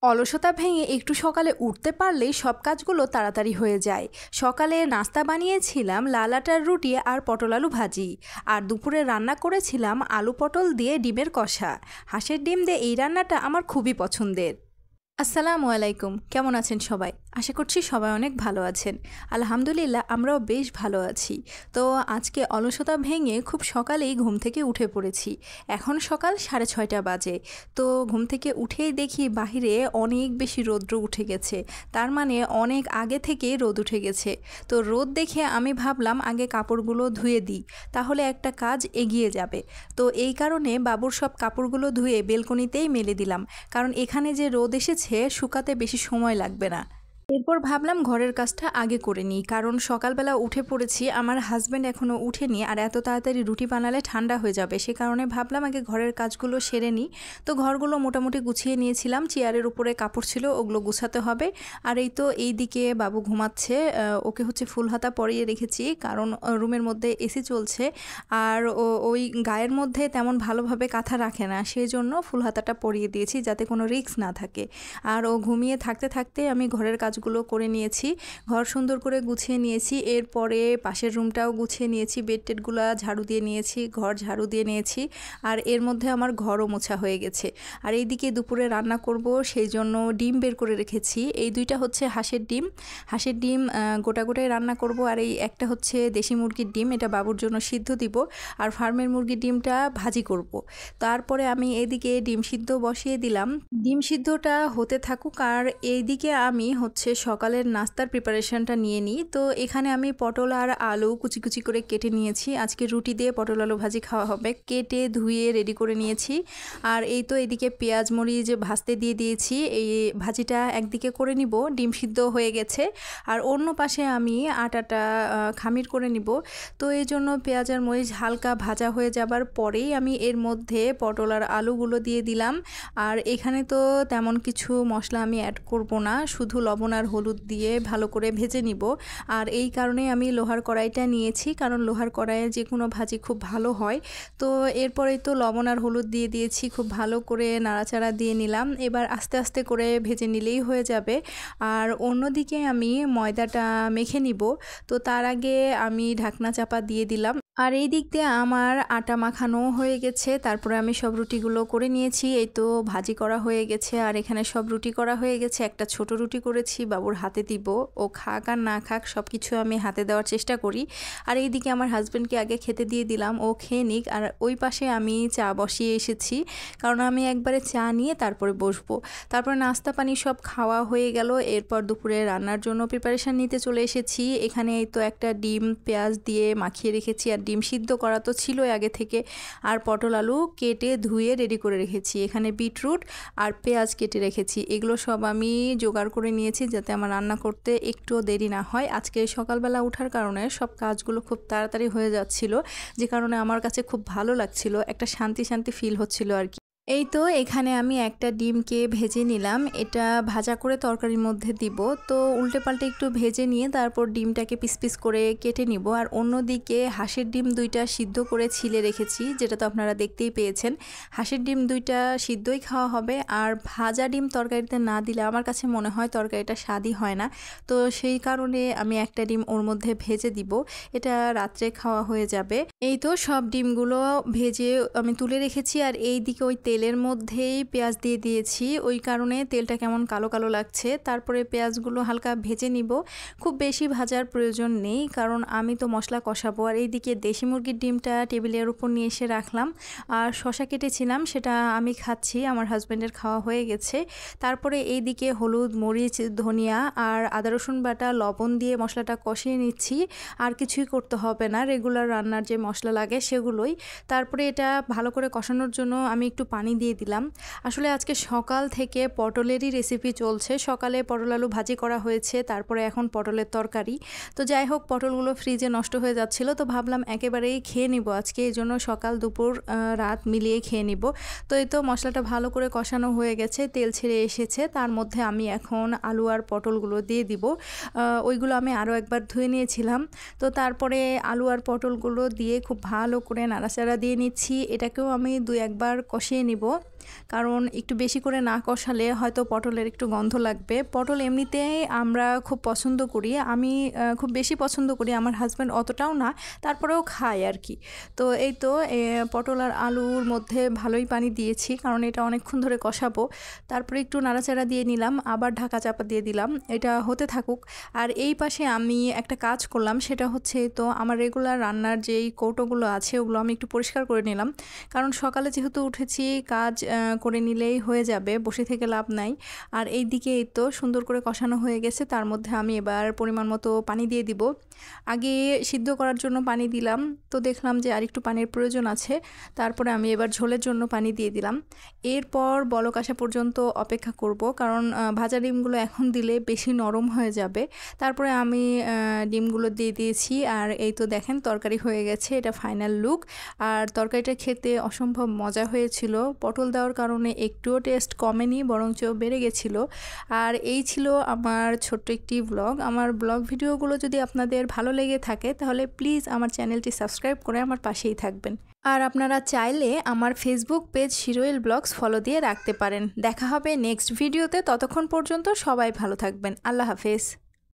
অলসতা ভেঙে একটু সকালে উঠতে পারলেই সব কাজগুলো তাড়াতাড়ি হয়ে যায়। সকালে নাস্তা বানিয়েছিলাম লাল আটার রুটি আর পটল আলু ভাজি। আর দুপুরে রান্না করেছিলাম আলু পটল দিয়ে ডিমের কষা। হাঁসের ডিম দিয়ে এই রান্নাটা আমার খুবই পছন্দের। আসসালামু আলাইকুম, কেমন আছেন সবাই? আশা করছি সবাই অনেক ভালো আছেন। আলহামদুলিল্লাহ আমরাও বেশ ভালো আছি। তো আজকে অলসতা ভেঙে খুব সকালেই ঘুম থেকে উঠে পড়েছি। এখন সকাল 6:30 বাজে। তো ঘুম থেকে উঠেই দেখি বাহিরে অনেক বেশি রৌদ্র উঠে গেছে। তার মানে অনেক আগে থেকেই রোদ উঠে গেছে। তো রোদ দেখে আমি ভাবলাম আগে কাপড়গুলো ধুয়ে দিই, তাহলে একটা কাজ এগিয়ে যাবে। তো এই কারণে বাবুর সব কাপড়গুলো ধুয়ে বেলকনিতেই মেলে দিলাম, কারণ এখানে যে রোদ এসেছে শুকাতে বেশি সময় লাগবে না। এরপর ভাবলাম ঘরের কাজটা আগে করে নিই, কারণ সকালবেলা উঠে পড়েছি, আমার হাজব্যান্ড এখনও উঠেনি, আর এত তাড়াতাড়ি রুটি বানালে ঠান্ডা হয়ে যাবে। সে কারণে ভাবলাম আগে ঘরের কাজগুলো সেরে নিই। তো ঘরগুলো মোটামুটি গুছিয়ে নিয়েছিলাম, চেয়ারের উপরে কাপড় ছিল ওগুলো গুছাতে হবে। আর এই তো এই দিকে বাবু ঘুমাচ্ছে, ওকে হচ্ছে ফুল হাতা পরিয়ে রেখেছি, কারণ রুমের মধ্যে এসি চলছে। আর ওই গায়ের মধ্যে তেমন ভালোভাবে কাঁথা রাখে না, সেই জন্য ফুল হাতাটা পরিয়ে দিয়েছি যাতে কোনো রিস্ক না থাকে। আর ও ঘুমিয়ে থাকতে থাকতে আমি ঘরের কাজগুলো করে নিয়েছি, ঘর সুন্দর করে গুছিয়ে নিয়েছি। এরপরে পাশের রুমটাও গুছিয়ে নিয়েছি, বেড টেডগুলো ঝাড়ু দিয়ে নিয়েছি, ঘর ঝাড়ু দিয়ে নিয়েছি। আর এর মধ্যে আমার ঘরও মোছা হয়ে গেছে। আর এইদিকে দুপুরে রান্না করব, সেই জন্য ডিম বের করে রেখেছি। এই দুইটা হচ্ছে হাঁসের ডিম। হাঁসের ডিম গোটা গোটাই রান্না করব। আর এই একটা হচ্ছে দেশি মুরগির ডিম, এটা বাবুর জন্য সিদ্ধ দিব। আর ফার্মের মুরগির ডিমটা ভাজি করব। তারপরে আমি এদিকে ডিম সিদ্ধ বসিয়ে দিলাম। ডিম সিদ্ধটা হতে থাকুক, আর এইদিকে আমি হচ্ছে সকালের নাস্তার প্রিপারেশনটা নিয়ে নিই। তো এখানে আমি পটল আর আলু কুচি কুচি করে কেটে নিয়েছি, আজকে রুটি দিয়ে পটল আলু ভাজি খাওয়া হবে। কেটে ধুয়ে রেডি করে নিয়েছি। আর এই তো এদিকে পেঁয়াজ মরিচ ভাজতে দিয়ে দিয়েছি, এই ভাজিটা একদিকে করে নিব, ডিম সিদ্ধ হয়ে গেছে। আর অন্য পাশে আমি আটাটা খামির করে নিব। তো এই জন্য পেঁয়াজ আর মরিচ হালকা ভাজা হয়ে যাবার পরেই আমি এর মধ্যে পটল আর আলুগুলো দিয়ে দিলাম। আর এখানে তো তেমন কিছু মশলা আমি অ্যাড করব না, শুধু লবণ আর হলুদ দিয়ে ভালো করে ভেজে নিব। আর এই কারণে আমি লোহার কড়াইটা নিয়েছি, কারণ লোহার কড়াইয়ে যে কোনো ভাজি খুব ভালো হয়। তো এরপরেই তো লবণ আর হলুদ দিয়ে দিয়েছি, খুব ভালো করে নাড়াচাড়া দিয়ে নিলাম। এবার আস্তে আস্তে করে ভেজে নিলেই হয়ে যাবে। আর অন্যদিকে আমি ময়দাটা মেখে নিব। তো তার আগে আমি ঢাকনা চাপা দিয়ে দিলাম। আর এই দিক দিয়ে আমার আটা মাখানো হয়ে গেছে। তারপরে আমি সব রুটিগুলো করে নিয়েছি, এই তো ভাজি করা হয়ে গেছে। আর এখানে সব রুটি করা হয়ে গেছে। একটা ছোট রুটি করেছি, বাবুর হাতে দিব, ও খাক আর না খাক সব কিছু আমি হাতে দেওয়ার চেষ্টা করি। আর এইদিকে আমার হাজব্যান্ডকে আগে খেতে দিয়ে দিলাম, ও খেয়ে নিক। আর ওই পাশে আমি চা বসিয়ে এসেছি, কারণ আমি একবারে চা নিয়ে তারপরে বসবো। তারপরে নাস্তা পানি সব খাওয়া হয়ে গেল। এরপর দুপুরে রান্নার জন্য প্রিপারেশান নিতে চলে এসেছি। এখানে এই তো একটা ডিম পেঁয়াজ দিয়ে মাখিয়ে রেখেছি, আর ডিম সিদ্ধ করা তো ছিলই আগে থেকে। আর পটল আলু কেটে ধুয়ে রেডি করে রেখেছি। এখানে বিটরুট আর পেঁয়াজ কেটে রেখেছি, এগুলো সব আমি জোগাড় করে নিয়েছি যাতে আমার রান্না করতে একটুও দেরি না হয়। আজকে সকালবেলা ওঠার কারণে সব কাজগুলো খুব তাড়াতাড়ি হয়ে যাচ্ছিল, যে কারণে আমার কাছে খুব ভালো লাগছিল, একটা শান্তি শান্তি ফিল হচ্ছিল আর কি। এই তো এখানে আমি একটা ডিমকে ভেজে নিলাম, এটা ভাজা করে তরকারির মধ্যে দিব। তো উল্টে পাল্টে একটু ভেজে নিয়ে তারপর ডিমটাকে পিস পিস করে কেটে নিব। আর অন্যদিকে হাঁসের ডিম দুইটা সিদ্ধ করে ছিলে রেখেছি, যেটা তো আপনারা দেখতেই পেয়েছেন। হাঁসের ডিম দুইটা সিদ্ধই খাওয়া হবে, আর ভাজা ডিম তরকারিতে না দিলে আমার কাছে মনে হয় তরকারিটা স্বাদই হয় না। তো সেই কারণে আমি একটা ডিম ওর মধ্যে ভেজে দিব, এটা রাত্রে খাওয়া হয়ে যাবে। এই তো সব ডিমগুলো ভেজে আমি তুলে রেখেছি। আর এই দিকে ওই তেলের মধ্যেই পেঁয়াজ দিয়ে দিয়েছি, ওই কারণে তেলটা কেমন কালো কালো লাগছে। তারপরে পেঁয়াজগুলো হালকা ভেজে নিব, খুব বেশি ভাজার প্রয়োজন নেই, কারণ আমি তো মশলা কষাবো। আর এইদিকে দেশি মুরগির ডিমটা টেবিলের উপর নিয়ে এসে রাখলাম। আর শসা কেটেছিলাম, সেটা আমি খাচ্ছি, আমার হাজব্যান্ডের খাওয়া হয়ে গেছে। তারপরে এইদিকে হলুদ মরিচ ধনিয়া আর আদা রসুন বাটা লবণ দিয়ে মশলাটা কষিয়ে নিচ্ছি। আর কিছুই করতে হবে না, রেগুলার রান্নার যে মশলা লাগে সেগুলোই। তারপরে এটা ভালো করে কষানোর জন্য আমি একটু পানি দিয়ে দিলাম। আসলে আজকে সকাল থেকে পটলেরই রেসিপি চলছে, সকালে পটল আলু ভাজি করা হয়েছে, তারপরে এখন পটলের তরকারি। তো যাই হোক, পটলগুলো ফ্রিজে নষ্ট হয়ে যাচ্ছিল, তো ভাবলাম একেবারেই খেয়ে নিব আজকে, এই জন্য সকাল দুপুর রাত মিলিয়ে খেয়ে নিব। তো এই তো মশলাটা ভালো করে কষানো হয়ে গেছে, তেল ছেড়ে এসেছে। তার মধ্যে আমি এখন আলু আর পটলগুলো দিয়ে দিব। ওইগুলো আমি আরও একবার ধুয়ে নিয়েছিলাম। তো তারপরে আলু আর পটলগুলো দিয়ে খুব ভালো করে নাড়াচাড়া দিয়ে নিচ্ছি, এটাকেও আমি 2-1 বার কষিয়ে নিব। কারণ একটু বেশি করে না কষালে হয়তো পটলের একটু গন্ধ লাগবে। পটল এমনিতেই আমরা খুব পছন্দ করি, আমি খুব বেশি পছন্দ করি, আমার হাজব্যান্ড অতটাও না, তারপরেও খায় আর কি। তো এই তো পটল আর আলুর মধ্যে ভালোই পানি দিয়েছি, কারণ এটা অনেকক্ষণ ধরে কষাবো। তারপরে একটু নাড়াচাড়া দিয়ে নিলাম, আবার ঢাকা চাপা দিয়ে দিলাম, এটা হতে থাকুক। আর এই পাশে আমি একটা কাজ করলাম, সেটা হচ্ছে তো আমার রেগুলার রান্নার যেই কৌটোগুলো আছে ওগুলো আমি একটু পরিষ্কার করে নিলাম, কারণ সকালে যেহেতু উঠেছি কাজ করে নিলেই হয়ে যাবে, বসে থেকে লাভ নাই। আর এই দিকে এই তো সুন্দর করে কষানো হয়ে গেছে, তার মধ্যে আমি এবার পরিমাণ মতো পানি দিয়ে দিব। আগে সিদ্ধ করার জন্য পানি দিলাম, তো দেখলাম যে আরেকটু পানির প্রয়োজন আছে, তারপরে আমি এবার ঝোলের জন্য পানি দিয়ে দিলাম। এরপর বলক আসা পর্যন্ত অপেক্ষা করব, কারণ ভাজা ডিমগুলো এখন দিলে বেশি নরম হয়ে যাবে। তারপরে আমি ডিমগুলো দিয়ে দিয়েছি, আর এই তো দেখেন তরকারি হয়ে গেছে, এটা ফাইনাল লুক। আর তরকারিটা খেতে অসম্ভব মজা হয়েছিল, পটল দেওয়ার কারণে একটুও টেস্ট কমেনি, বরঞ্চ বেড়ে গেছিলো। আর এই ছিল আমার ছোট্ট একটি ব্লগ। আমার ব্লগ ভিডিওগুলো যদি আপনাদের ভালো লেগে থাকে তাহলে প্লিজ আমার চ্যানেলটি সাবস্ক্রাইব করে আমার পাশেই থাকবেন। আর আপনারা চাইলে আমার ফেসবুক পেজ শিরোইল ব্লগস ফলো দিয়ে রাখতে পারেন। দেখা হবে নেক্সট ভিডিওতে, ততক্ষণ পর্যন্ত সবাই ভালো থাকবেন। আল্লাহ হাফেজ।